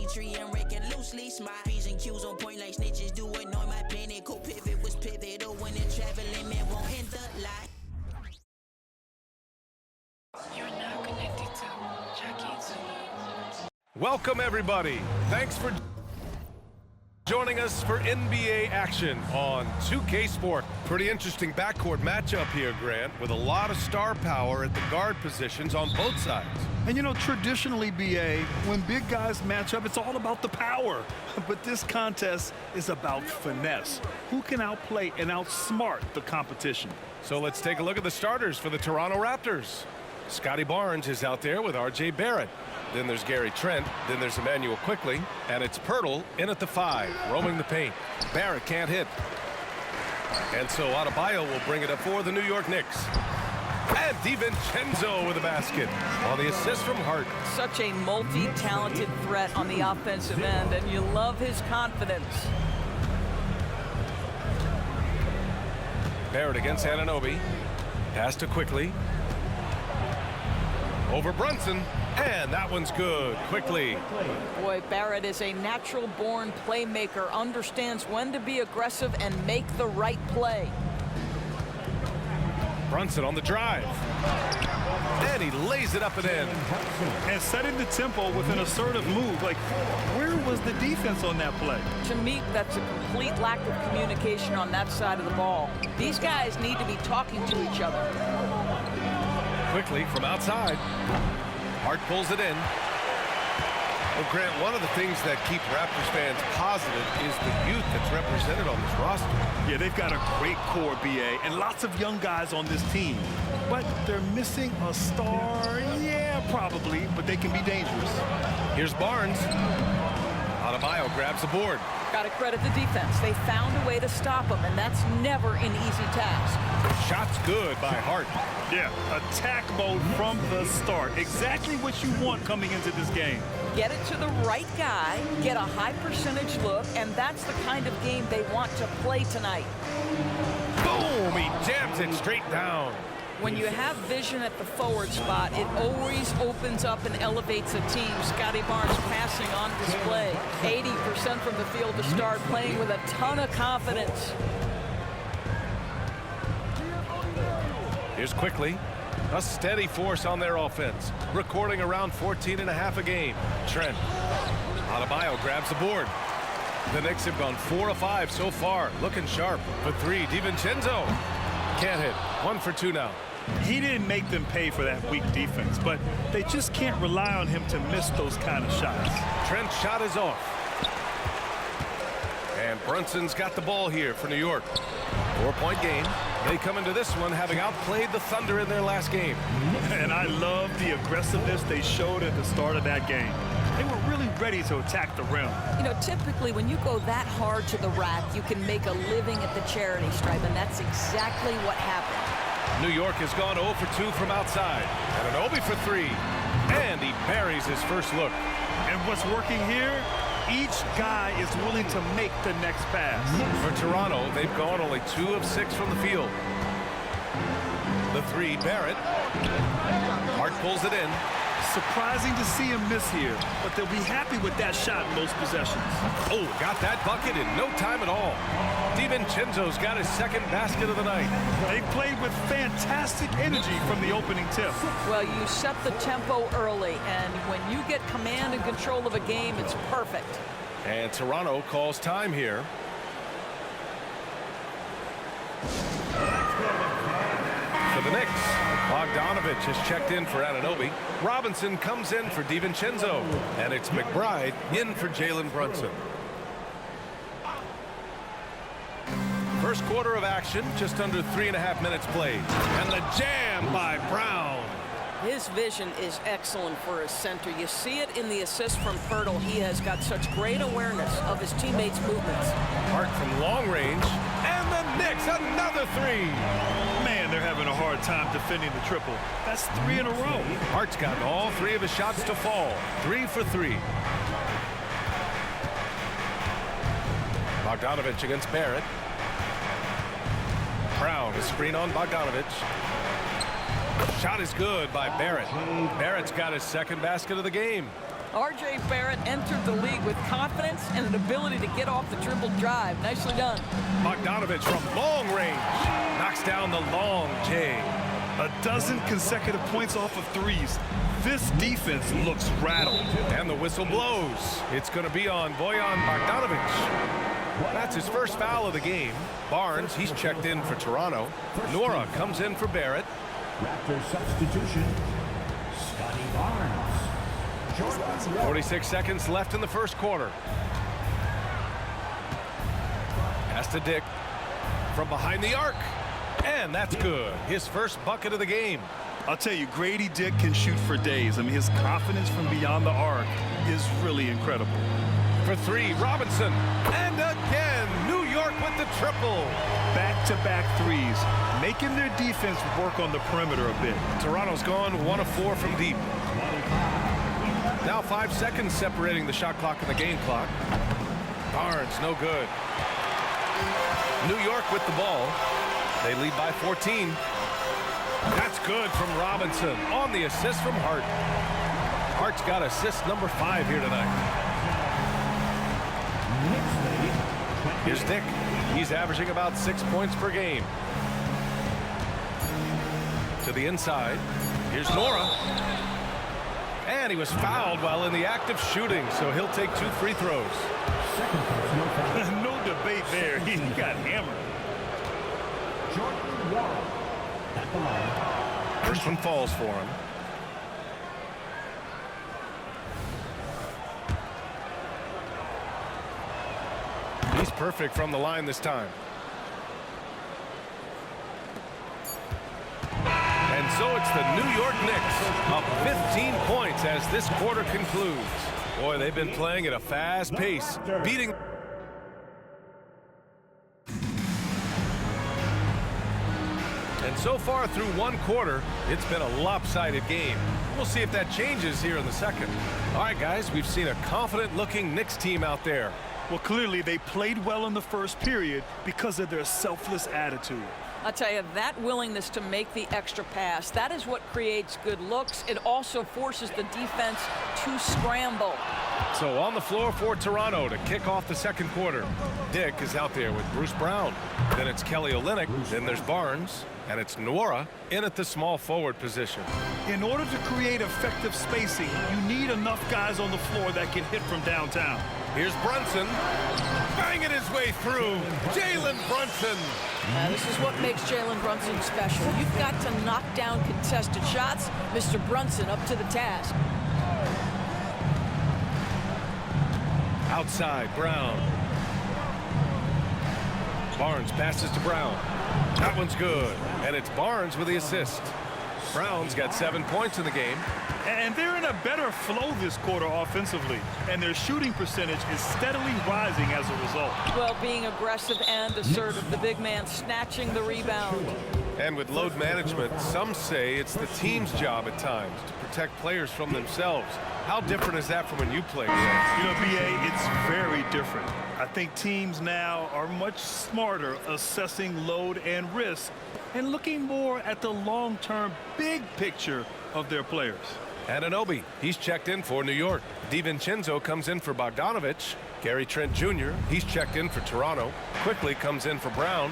tree and raking loosely. Smile. P's and Q's on point like snitches do it. On my pinnacle pivot was pivotal when they're traveling. Man won't end the lie. You're now connected to Jackie Zulu. Welcome, everybody. Thanks for joining us for NBA action on 2K Sport. Pretty interesting backcourt matchup here, Grant, with a lot of star power at the guard positions on both sides. And you know, traditionally, BA, when big guys match up, it's all about the power. But this contest is about finesse. Who can outplay and outsmart the competition? So let's take a look at the starters for the Toronto Raptors. Scotty Barnes is out there with R.J. Barrett. Then there's Gary Trent. Then there's Emmanuel Quickley. And it's Pirtle in at the 5, roaming the paint. Barrett can't hit. And so Adebayo will bring it up for the New York Knicks. And DiVincenzo with a basket on the assist from Hart. Such a multi-talented threat on the offensive end, and you love his confidence. Barrett against Anunoby. Pass to Quickley. Over Brunson, and that one's good. Quickly. Boy, Barrett is a natural-born playmaker, understands when to be aggressive and make the right play. Brunson on the drive. And he lays it up and in. And setting the tempo with an assertive move. Like, where was the defense on that play? To me, that's a complete lack of communication on that side of the ball. These guys need to be talking to each other. Quickly from outside. Hart pulls it in. Well, Grant, one of the things that keep Raptors fans positive is the youth that's represented on this roster. Yeah, they've got a great core, BA, and lots of young guys on this team. But they're missing a star, yeah, probably, but they can be dangerous. Here's Barnes. Adebayo grabs the board. Got to credit the defense. They found a way to stop him, and that's never an easy task. Shot's good by Hart. Yeah, attack mode from the start. Exactly what you want coming into this game. Get it to the right guy, get a high percentage look, and that's the kind of game they want to play tonight. Boom! He jams it straight down. When you have vision at the forward spot, it always opens up and elevates a team. Scotty Barnes passing on display. 80% from the field to start, playing with a ton of confidence. Here's Quickley. A steady force on their offense, recording around 14.5 a game. Trent. Adebayo grabs the board. The Knicks have gone 4 of 5 so far, looking sharp. For 3, DiVincenzo. Can't hit. 1 for 2 now. He didn't make them pay for that weak defense, but they just can't rely on him to miss those kind of shots. Trent's shot is off. And Brunson's got the ball here for New York. 4-point game. They come into this one having outplayed the Thunder in their last game. And I love the aggressiveness they showed at the start of that game. They were really ready to attack the rim. You know, typically when you go that hard to the rack, you can make a living at the charity stripe, and that's exactly what happened. New York has gone 0 for 2 from outside. And Anunoby for 3. And he buries his first look. And what's working here? Each guy is willing to make the next pass. For Toronto, they've gone only 2 of 6 from the field. The 3, Barrett. Hart pulls it in. Surprising to see him miss here, but they'll be happy with that shot in most possessions. Oh, got that bucket in no time at all. DiVincenzo's got his second basket of the night. They played with fantastic energy from the opening tip. Well, you set the tempo early, and when you get command and control of a game, it's perfect. And Toronto calls time here. For the Knicks, Bogdanovich has checked in for Anunoby. Robinson comes in for DiVincenzo. And it's McBride in for Jalen Brunson. First quarter of action, just under 3.5 minutes played. And the jam by Brown. His vision is excellent for a center. You see it in the assist from Pirtle. He has got such great awareness of his teammates' movements. Hart from long range. And the Knicks, another 3. Man, they're having a hard time defending the triple. That's 3 in a row. Hart's gotten all 3 of his shots to fall. 3 for 3. Bogdanovich against Barrett. Brown, a screen on Bogdanovich. Shot is good by Barrett. Barrett's got his second basket of the game. R.J. Barrett entered the league with confidence and an ability to get off the dribble drive. Nicely done. Bogdanovich from long range knocks down the long J. A dozen consecutive points off of threes. This defense looks rattled. And the whistle blows. It's going to be on Bojan Bogdanovich. That's his first foul of the game. Barnes, he's checked in for Toronto. Nora comes in for Barrett. Raptor substitution, Scotty Barnes. 46 seconds left in the first quarter. Pass to Dick from behind the arc. And that's good. His first bucket of the game. I'll tell you, Grady Dick can shoot for days. I mean, his confidence from beyond the arc is really incredible. For three, Robinson. And again, New York with the triple. Back-to-back threes, making their defense work on the perimeter a bit. Toronto's gone 1 of 4 from deep. Now 5 seconds separating the shot clock and the game clock. Barnes, no good. New York with the ball. They lead by 14. That's good from Robinson on the assist from Hart. Hart's got assist number 5 here tonight. Here's Dick. He's averaging about 6 points per game. To the inside. Here's Nora. And he was fouled while in the act of shooting, so he'll take 2 free throws. No debate there. He got hammered. Jordan Wall at the line. First one falls for him. He's perfect from the line this time. And so it's the New York Knicks up 15 points as this quarter concludes. Boy, they've been playing at a fast pace, beating. And so far through one quarter, it's been a lopsided game. We'll see if that changes here in the second. All right, guys, we've seen a confident-looking Knicks team out there. Well, clearly they played well in the first period because of their selfless attitude. I'll tell you, that willingness to make the extra pass, that is what creates good looks. It also forces the defense to scramble. So on the floor for Toronto to kick off the second quarter. Dick is out there with Bruce Brown. Then it's Kelly Olynyk. Then there's Barnes. And it's Nora in at the small forward position. In order to create effective spacing, you need enough guys on the floor that can hit from downtown. Here's Brunson, banging his way through. Jalen Brunson. This is what makes Jalen Brunson special. You've got to knock down contested shots. Mr. Brunson up to the task. Outside, Brown. Barnes passes to Brown. That one's good. And it's Barnes with the assist. Brown's got 7 points in the game. And they're in a better flow this quarter offensively. And their shooting percentage is steadily rising as a result. Well, being aggressive and assertive, the big man snatching the rebound. And with load management, some say it's the team's job at times to protect players from themselves. How different is that from when you played? You know, B.A., it's very different. I think teams now are much smarter assessing load and risk and looking more at the long-term big picture of their players. Anunoby, he's checked in for New York. DiVincenzo comes in for Bogdanovich. Gary Trent Jr., he's checked in for Toronto. Quickly comes in for Brown.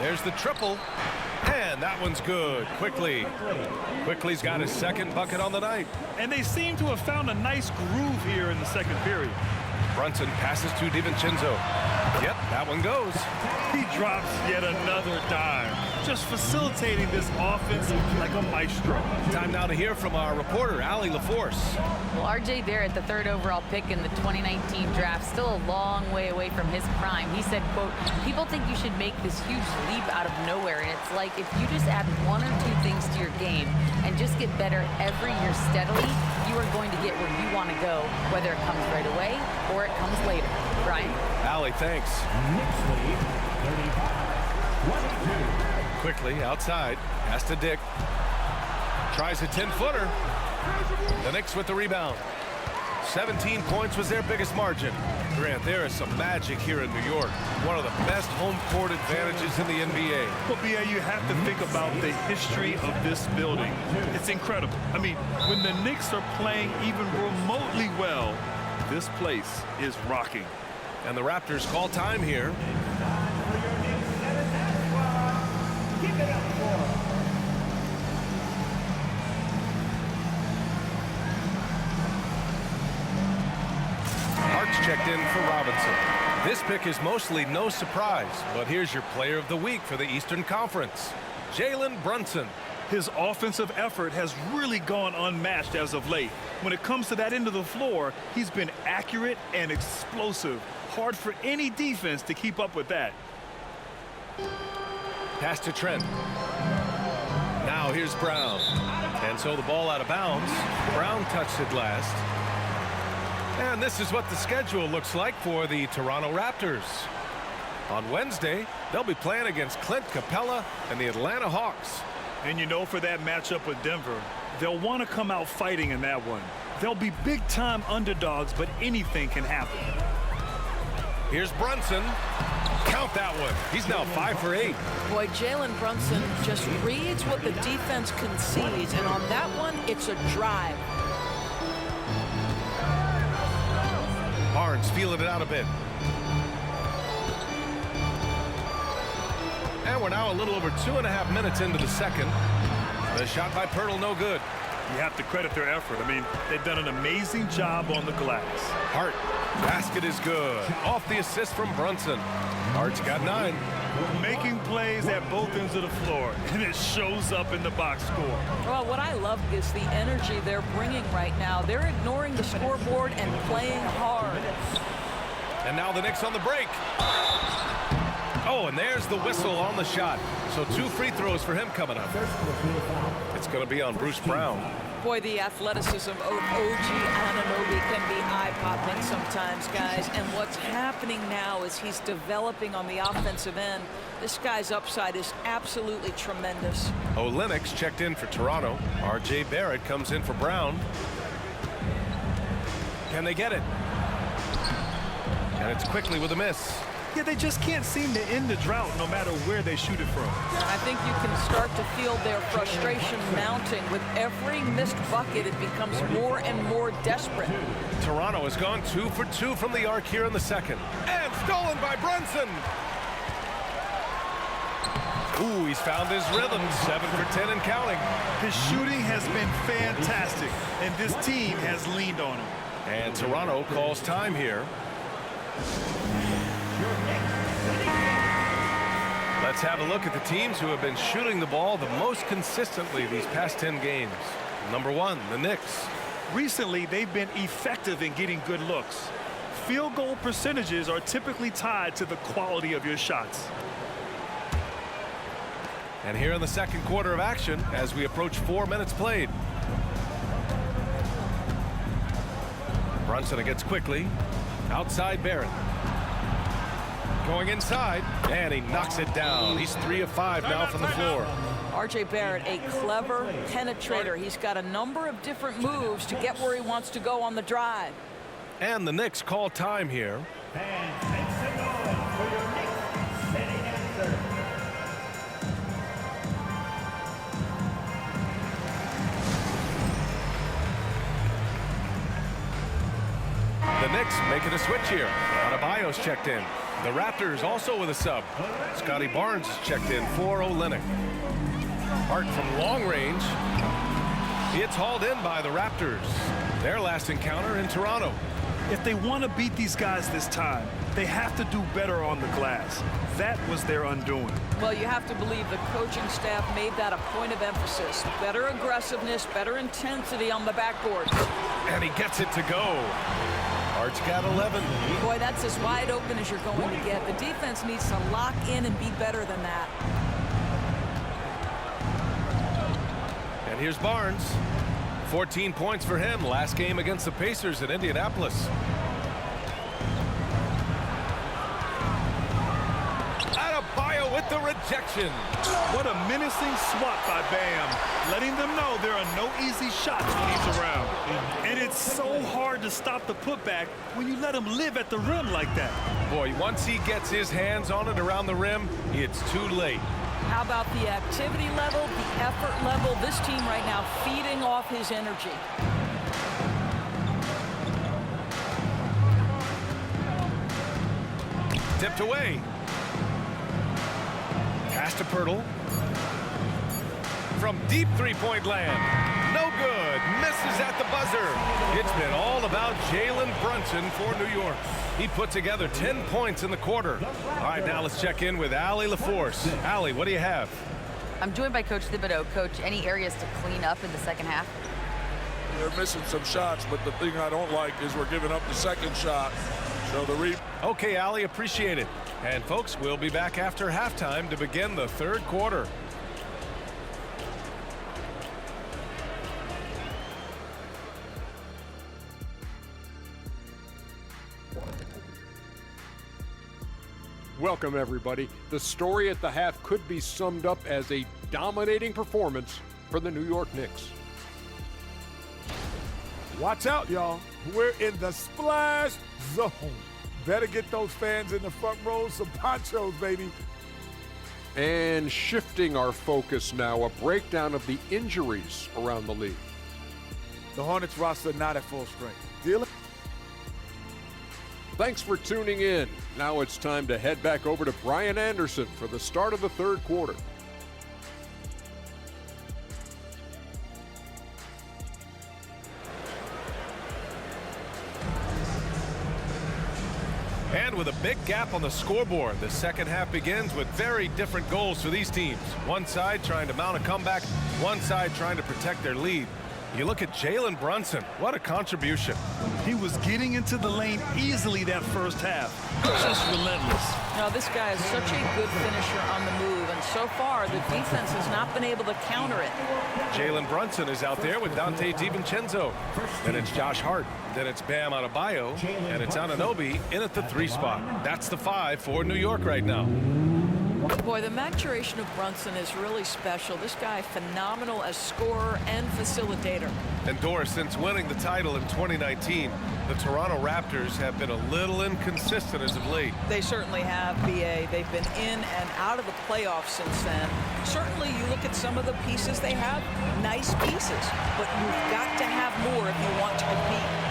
There's the triple. And that one's good. Quickly's got his second bucket on the night. And they seem to have found a nice groove here in the second period. Brunson passes to DiVincenzo. Yep, that one goes. He drops yet another dime, just facilitating this offense like a maestro. Time now to hear from our reporter, Allie LaForce. Well, R.J. Barrett, the 3rd overall pick in the 2019 draft, still a long way away from his prime. He said, quote, people think you should make this huge leap out of nowhere, and it's like if you just add 1 or 2 things to your game and just get better every year steadily, you are going to get where you want to go, whether it comes right away or it comes later. Brian? Allie, thanks. Knicks lead, 35-22. Quickly outside, pass to Dick. Tries a 10-footer. The Knicks with the rebound. 17 points was their biggest margin. Grant, there is some magic here in New York. One of the best home court advantages in the NBA. Well, B.A., you have to think about the history of this building. It's incredible. I mean, when the Knicks are playing even remotely well, this place is rocking. And the Raptors call time here. Hart's checked in for Robinson. This pick is mostly no surprise, but here's your player of the week for the Eastern Conference, Jalen Brunson. His offensive effort has really gone unmatched as of late. When it comes to that end of the floor, he's been accurate and explosive. Hard for any defense to keep up with that. Pass to Trent. Now here's Brown. And so the ball out of bounds. Brown touched it last. And this is what the schedule looks like for the Toronto Raptors. On Wednesday, they'll be playing against Clint Capella and the Atlanta Hawks. And you know, for that matchup with Denver, they'll want to come out fighting in that one. They'll be big-time underdogs, but anything can happen. Here's Brunson. Count that one. He's now 5 for 8. Boy, Jalen Brunson just reads what the defense concedes, and on that one, it's a drive. Barnes feeling it out a bit. And we're now a little over 2.5 minutes into the second. The shot by Pirtle, no good. You have to credit their effort. I mean, they've done an amazing job on the glass. Hart, basket is good. Off the assist from Brunson. Hart's got 9. Making plays at both ends of the floor, and it shows up in the box score. Well, what I love is the energy they're bringing right now. They're ignoring the scoreboard and playing hard. And now the Knicks on the break. Oh, and there's the whistle on the shot. So 2 free throws for him coming up. It's going to be on Bruce Brown. Boy, the athleticism of OG Anunoby can be eye-popping sometimes, guys. And what's happening now is he's developing on the offensive end. This guy's upside is absolutely tremendous. Olynyk checked in for Toronto. R.J. Barrett comes in for Brown. Can they get it? And it's quickly with a miss. Yeah, they just can't seem to end the drought no matter where they shoot it from. And I think you can start to feel their frustration mounting. With every missed bucket, it becomes more and more desperate. Toronto has gone 2 for 2 from the arc here in the second. And stolen by Brunson. Ooh, he's found his rhythm. 7 for 10 and counting. His shooting has been fantastic, and this team has leaned on him. And Toronto calls time here. Let's have a look at the teams who have been shooting the ball the most consistently these past 10 games. Number 1, the Knicks. Recently, they've been effective in getting good looks. Field goal percentages are typically tied to the quality of your shots. And here in the second quarter of action as we approach 4 minutes played. Brunson gets quickly. Outside Barrett. Going inside, and he knocks it down. He's 3 of 5 now from the floor. R.J. Barrett, a clever penetrator. He's got a number of different moves to get where he wants to go on the drive. And the Knicks call time here. And make some noise for your Knicks setting answer. The Knicks making a switch here. Adebayo's checked in. The Raptors also with a sub. Scotty Barnes is checked in for Olynyk. Hart from long range. It's hauled in by the Raptors. Their last encounter in Toronto. If they want to beat these guys this time, they have to do better on the glass. That was their undoing. Well, you have to believe the coaching staff made that a point of emphasis. Better aggressiveness, better intensity on the backboard. And he gets it to go. Hart's got 11. Boy, that's as wide open as you're going to get. The defense needs to lock in and be better than that. And here's Barnes. 14 points for him last game against the Pacers in Indianapolis. Adebayo with with the rejection. What a menacing swat by Bam, letting them know there are no easy shots when he's around. And it's so hard to stop the putback when you let him live at the rim like that. Boy, once he gets his hands on it around the rim, it's too late. How about the activity level, the effort level? This team right now feeding off his energy. Tipped away. Pass to Pirtle. From deep three-point land. No good. Misses at the buzzer. It's been all about Jalen Brunson for New York. He put together 10 points in the quarter. All right, now let's check in with Allie LaForce. Allie, what do you have? I'm joined by Coach Thibodeau. Coach, any areas to clean up in the second half? They're missing some shots, but the thing I don't like is we're giving up the second shot. So the Okay, Allie, appreciate it. And folks, we'll be back after halftime to begin the third quarter. Welcome, everybody. The story at the half could be summed up as a dominating performance for the New York Knicks. Watch out, y'all. We're in the splash zone. Better get those fans in the front row some ponchos, baby. And shifting our focus now, a breakdown of the injuries around the league. The Hornets roster not at full strength. Dealing. Thanks for tuning in. Now it's time to head back over to Brian Anderson for the start of the third quarter. And with a big gap on the scoreboard, the second half begins with very different goals for these teams. One side trying to mount a comeback, one side trying to protect their lead. You look at Jalen Brunson, what a contribution. He was getting into the lane easily that first half. Just relentless. Now, this guy is such a good finisher on the move, and so far the defense has not been able to counter it. Jalen Brunson is out there with Dante DiVincenzo. Then it's Josh Hart. Then it's Bam Adebayo. And it's Anunoby in at the 3 spot. That's the 5 for New York right now. Boy, the maturation of Brunson is really special. This guy phenomenal as scorer and facilitator. And Doris, since winning the title in 2019, the Toronto Raptors have been a little inconsistent as of late. They certainly have, BA. They've been in and out of the playoffs since then. Certainly, you look at some of the pieces they have, nice pieces, but you've got to have more if you want to compete.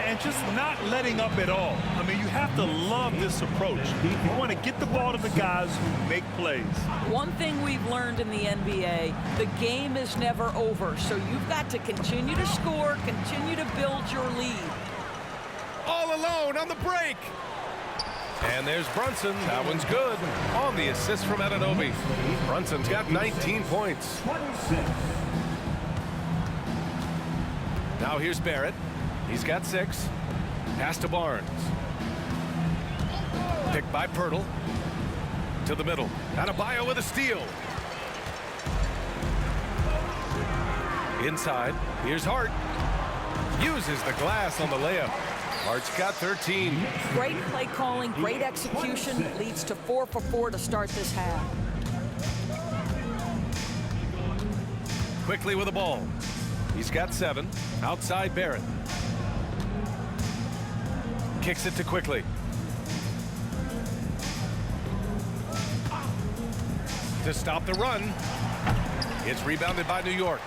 And just not letting up at all. I mean, you have to love this approach. You want to get the ball to the guys who make plays. One thing we've learned in the NBA, the game is never over. So you've got to continue to score, continue to build your lead. All alone on the break. And there's Brunson. That one's good. On the assist from Anunoby. Brunson's got 19 points. Now here's Barrett. He's got 6. Pass to Barnes. Picked by Pirtle. To the middle. Adebayo with a steal. Inside. Here's Hart. Uses the glass on the layup. Hart's got 13. Great play calling, great execution. Leads to 4 for 4 to start this half. Quickly with the ball. He's got 7. Outside Barrett. Kicks it to Quickly. To stop the run. It's rebounded by New York.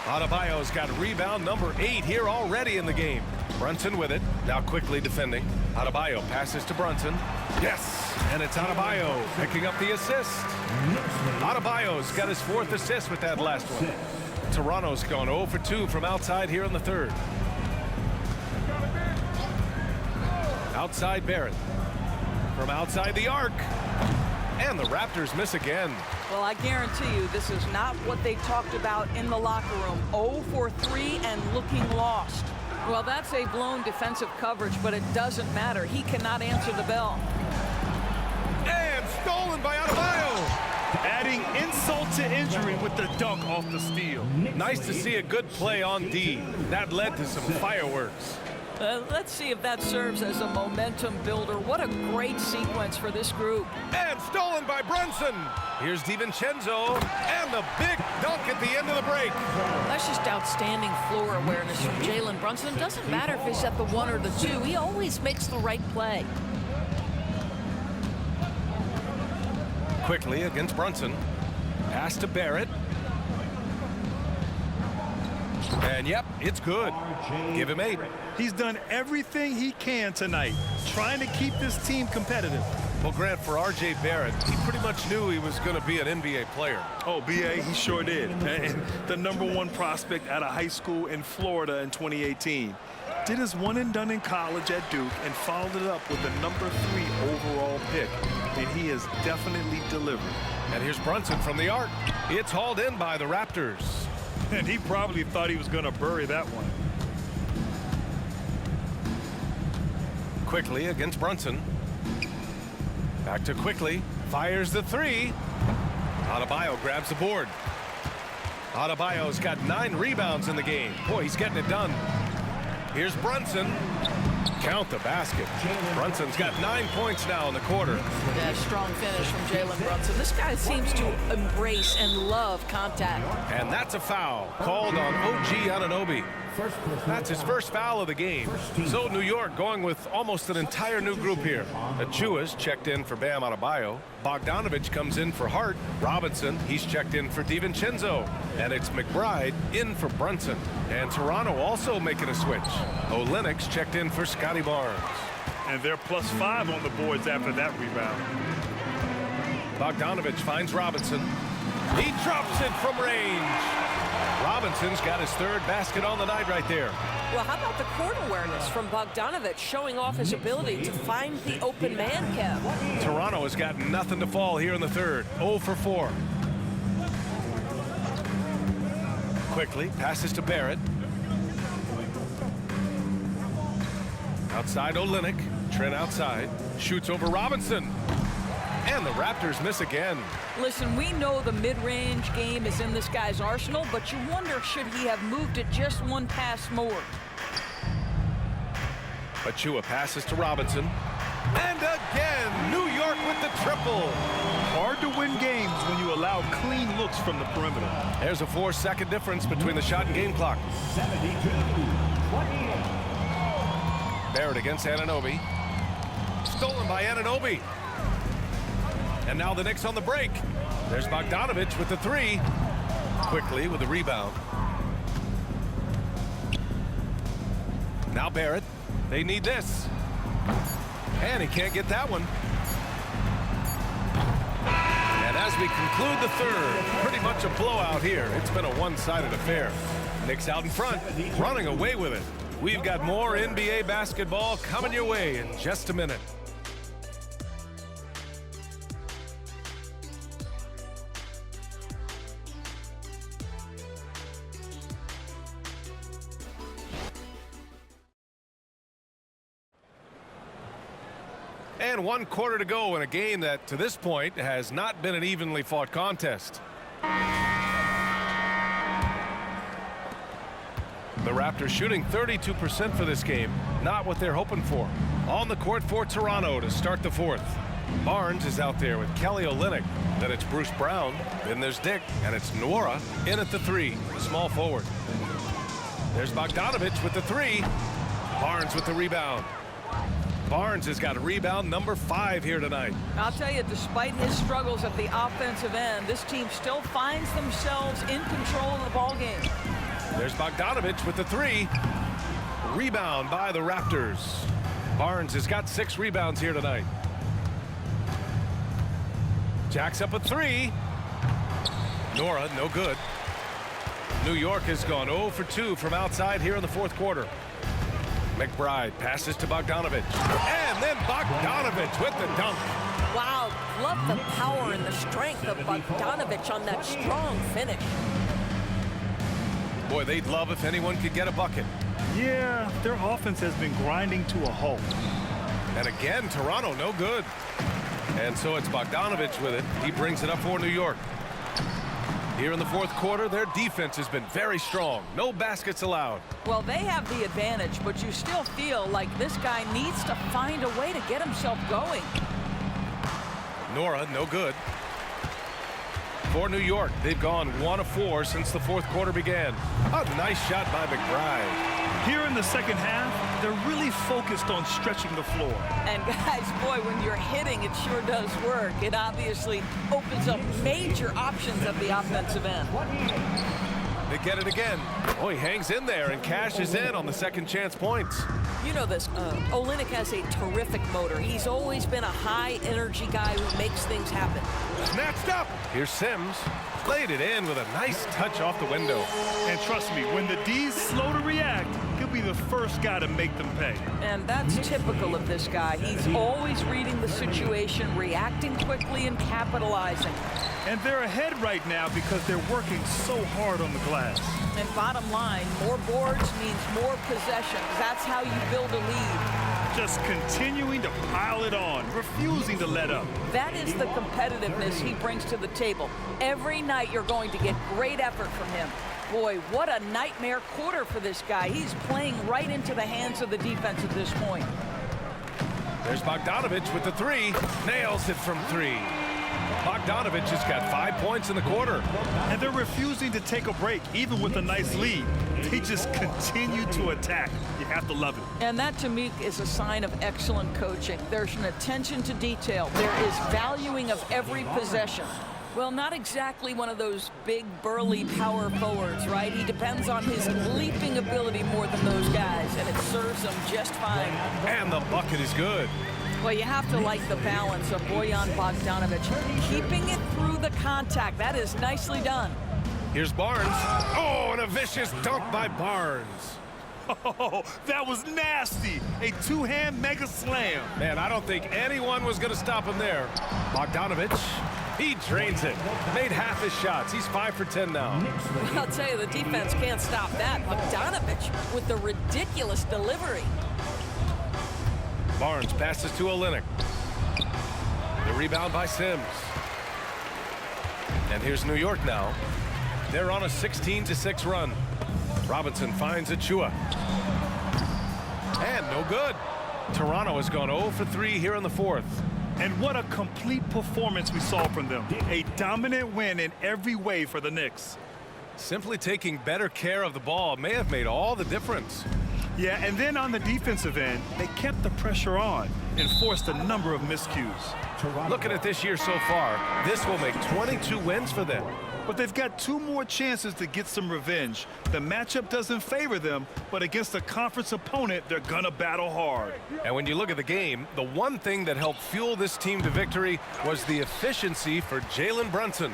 Adebayo's got rebound number 8 here already in the game. Brunson with it. Now Quickly defending. Adebayo passes to Brunson. Yes! And it's Adebayo picking up the assist. Adebayo's got his 4th assist with that last one. Toronto's gone 0 for 2 from outside here in the third. Outside Barrett. From outside the arc. And the Raptors miss again. Well, I guarantee you this is not what they talked about in the locker room. 0 for 3 and looking lost. Well, that's a blown defensive coverage, but it doesn't matter. He cannot answer the bell. And stolen by Adebayo. Adding insult to injury with the dunk off the steal. Nice to see a good play on D. That led to some fireworks. Let's see if that serves as a momentum builder. What a great sequence for this group. And stolen by Brunson. Here's DiVincenzo, and the big dunk at the end of the break. That's just outstanding floor awareness from Jalen Brunson. It doesn't matter if he's at the 1 or the 2. He always makes the right play. Quickly against Brunson. Pass to Barrett. And yep, it's good. Give him 8. He's done everything he can tonight, trying to keep this team competitive. Well, Grant, for R.J. Barrett, he pretty much knew he was going to be an NBA player. Oh, B.A., he sure did. And the #1 prospect out of high school in Florida in 2018. Did his one and done in college at Duke and followed it up with the #3 overall pick. And he has definitely delivered. And here's Brunson from the arc. It's hauled in by the Raptors. And he probably thought he was going to bury that one. Quickly against Brunson. Back to Quickly. Fires the 3. Adebayo grabs the board. Adebayo's got 9 rebounds in the game. Boy, he's getting it done. Here's Brunson. Count the basket. Brunson's got 9 points now in the quarter. Yeah, strong finish from Jalen Brunson. This guy seems to embrace and love contact. And that's a foul called on OG Anunoby. That's his first foul of the game. So New York going with almost an entire new group here. Achiuwa's checked in for Bam Adebayo. Bogdanovich comes in for Hart. Robinson, he's checked in for DiVincenzo. And it's McBride in for Brunson. And Toronto also making a switch. Olynyk's checked in for Scotty Barnes. And they're +5 on the boards after that rebound. Bogdanovich finds Robinson. He drops it from range. Robinson's got his 3rd basket on the night right there. Well, how about the court awareness from Bogdanovich, showing off his ability to find the open man, Kev? Toronto has got nothing to fall here in the 3rd. 0 for 4. Quickly passes to Barrett. Outside Olynyk. Trent outside. Shoots over Robinson. And the Raptors miss again. Listen, we know the mid-range game is in this guy's arsenal, but you wonder, should he have moved it just 1 pass more? Achiuwa passes to Robinson. And again, New York with the triple. Hard to win games when you allow clean looks from the perimeter. There's a 4-second difference between the shot and game clock. 72-28. Barrett against Anunoby. Stolen by Anunoby. And now the Knicks on the break. There's Bogdanovich with the 3. Quickly with the rebound. Now Barrett. They need this. And he can't get that one. And as we conclude the 3rd, pretty much a blowout here. It's been a one-sided affair. Knicks out in front, running away with it. We've got more NBA basketball coming your way in just a minute. And 1 quarter to go in a game that, to this point, has not been an evenly fought contest. The Raptors shooting 32% for this game. Not what they're hoping for. On the court for Toronto to start the 4th. Barnes is out there with Kelly Olynyk. Then it's Bruce Brown. Then there's Dick. And it's Nwora in at the 3, the small forward. There's Bogdanovich with the 3. Barnes with the rebound. Barnes has got a rebound #5 here tonight. I'll tell you, despite his struggles at the offensive end, this team still finds themselves in control of the ball game. There's Bogdanovich with the 3. Rebound by the Raptors. Barnes has got 6 rebounds here tonight. Jacks up a 3. Nwora, no good. New York has gone 0 for 2 from outside here in the 4th quarter. McBride passes to Bogdanovich. And then Bogdanovich with the dunk. Wow, love the power and the strength of Bogdanovich on that strong finish. Boy, they'd love if anyone could get a bucket. Yeah, their offense has been grinding to a halt. And again, Toronto, no good. And so it's Bogdanovich with it. He brings it up for New York. Here in the fourth quarter, their defense has been very strong. No baskets allowed. Well, they have the advantage, but you still feel like this guy needs to find a way to get himself going. Nora, no good. For New York, they've gone 1 of 4 since the fourth quarter began. A nice shot by McBride. Here in the second half, they're really focused on stretching the floor. And guys, boy, when you're hitting, it sure does work. It obviously opens up major options at the offensive end. They get it again. Oh, he hangs in there and cashes in on the second chance points. You know this, Olynyk has a terrific motor. He's always been a high-energy guy who makes things happen. Snatched up. Here's Sims. Played it in with a nice touch off the window. And trust me, when the D's slow to react, he'll be the first guy to make them pay. And that's typical of this guy. He's always reading the situation, reacting quickly, and capitalizing. And they're ahead right now because they're working so hard on the glass. And bottom line, more boards means more possessions. That's how you build a lead. Just continuing to pile it on, refusing to let up. That is the competitiveness he brings to the table. Every night you're going to get great effort from him. Boy, what a nightmare quarter for this guy. He's playing right into the hands of the defense at this point. There's Bogdanovich with the 3. Nails it from 3. Bogdanovich has got 5 points in the quarter. And they're refusing to take a break, even with a nice lead. They just continue to attack. You have to love it. And that, to me, is a sign of excellent coaching. There's an attention to detail. There is valuing of every possession. Well, not exactly one of those big, burly power forwards, right? He depends on his leaping ability more than those guys, and it serves him just fine. And the bucket is good. Well, you have to like the balance of Bojan Bogdanović, keeping it through the contact. That is nicely done. Here's Barnes. Oh, and a vicious dunk by Barnes. Oh, that was nasty. A two-hand mega slam. Man, I don't think anyone was going to stop him there. Bogdanović, he drains it. Made half his shots. He's 5 for 10 now. I'll tell you, the defense can't stop that. Bogdanović with the ridiculous delivery. Barnes passes to Olynyk. The rebound by Sims. And here's New York now. They're on a 16-6 run. Robinson finds Achua. And no good. Toronto has gone 0 for 3 here in the fourth. And what a complete performance we saw from them. A dominant win in every way for the Knicks. Simply taking better care of the ball may have made all the difference. Yeah, and then on the defensive end, they kept the pressure on and forced a number of miscues. Looking at this year so far, this will make 22 wins for them. But they've got 2 more chances to get some revenge. The matchup doesn't favor them, but against a conference opponent, they're gonna battle hard. And when you look at the game, the one thing that helped fuel this team to victory was the efficiency for Jalen Brunson.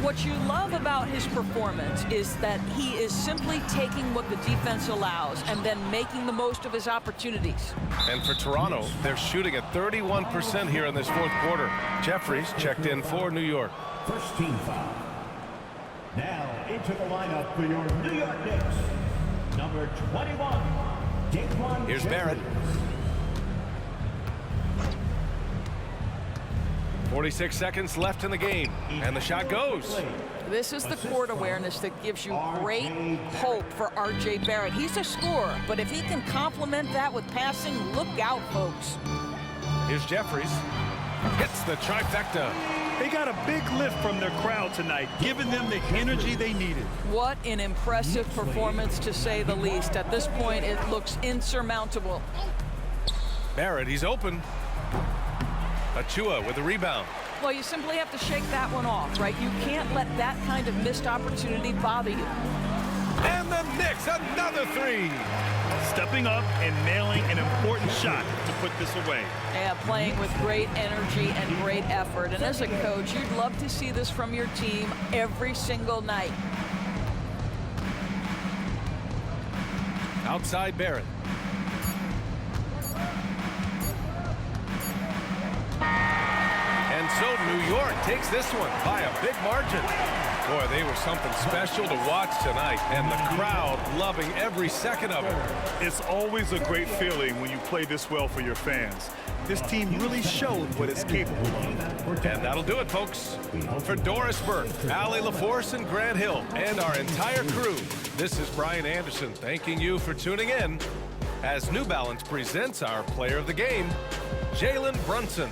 What you love about his performance is that he is simply taking what the defense allows and then making the most of his opportunities. And for Toronto, they're shooting at 31% here in this fourth quarter. Jeffries checked in for New York. First team foul. Now into the lineup for your New York Knicks, number 21, Daquan Here's Barrett. 46 seconds left in the game, and the shot goes. This is the court awareness that gives you great hope for R.J. Barrett. He's a scorer, but if he can complement that with passing, look out, folks. Here's Jeffries. Hits the trifecta. They got a big lift from their crowd tonight, giving them the energy they needed. What an impressive performance, to say the least. At this point, it looks insurmountable. Barrett, he's open. Achua with the rebound. Well, you simply have to shake that one off, right? You can't let that kind of missed opportunity bother you. And the Knicks, another 3. Stepping up and nailing an important shot to put this away. Yeah, playing with great energy and great effort. And as a coach, you'd love to see this from your team every single night. Outside Barrett. And so New York takes this one by a big margin. Boy, they were something special to watch tonight, and the crowd loving every second of it. It's always a great feeling when you play this well for your fans. This team really showed what it's capable of. And that'll do it, folks. For Doris Burke, Allie LaForce, and Grant Hill, and our entire crew, this is Brian Anderson thanking you for tuning in as New Balance presents our player of the game, Jalen Brunson.